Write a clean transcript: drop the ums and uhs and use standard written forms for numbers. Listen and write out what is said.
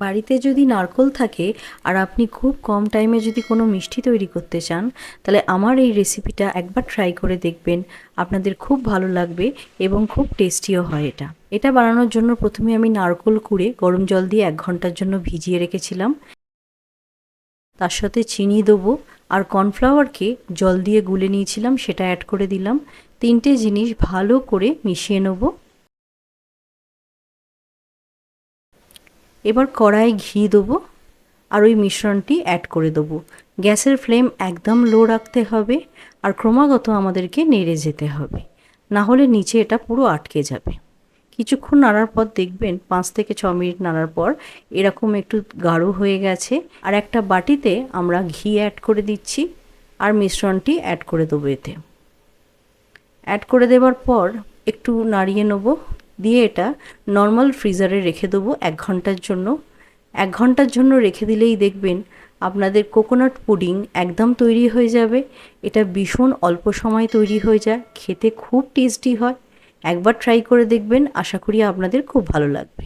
বাড়িতে যদি নারকেল থাকে আর আপনি খুব কম টাইমে যদি কোনো মিষ্টি তৈরি করতে চান, তাহলে আমার এই রেসিপিটা একবার ট্রাই করে দেখবেন। আপনাদের খুব ভালো লাগবে এবং খুব টেস্টিও হয় এটা। এটা বানানোর জন্য প্রথমে আমি নারকেল কুড়ে গরম জল দিয়ে 1 ঘন্টার জন্য ভিজিয়ে রেখেছিলাম। তার সাথে চিনি দেবো আর কর্নফ্লাওয়ারকে জল দিয়ে গুলে নিয়েছিলাম, সেটা অ্যাড করে দিলাম। 3টে জিনিস ভালো করে মিশিয়ে নেব। এবার কড়াই ঘি দেবো আর ওই মিশ্রণটি অ্যাড করে দেবো। গ্যাসের ফ্লেম একদম লো রাখতে হবে আর ক্রমাগত আমাদেরকে নেড়ে যেতে হবে, না হলে নিচে এটা পুরো আটকে যাবে। কিছুক্ষণ নাড়ার পর দেখবেন 5 থেকে 6 মিনিট নাড়ার পর এরকম একটু গাঢ় হয়ে গেছে। আর একটা বাটিতে আমরা ঘি অ্যাড করে দিচ্ছি আর মিশ্রণটি অ্যাড করে দেবো। এতে অ্যাড করে দেওয়ার পর একটু নাড়িয়ে নেব, দিয়ে এটা নর্মাল ফ্রিজারে রেখে দেবো 1 ঘন্টার জন্য। 1 ঘন্টার জন্য রেখে দিলেই দেখবেন আপনাদের কোকোনাট পুডিং একদম তৈরি হয়ে যাবে। এটা ভীষণ অল্প সময় তৈরি হয়ে যায়, খেতে খুব টেস্টি হয়। একবার ট্রাই করে দেখবেন, আশা করি আপনাদের খুব ভালো লাগবে।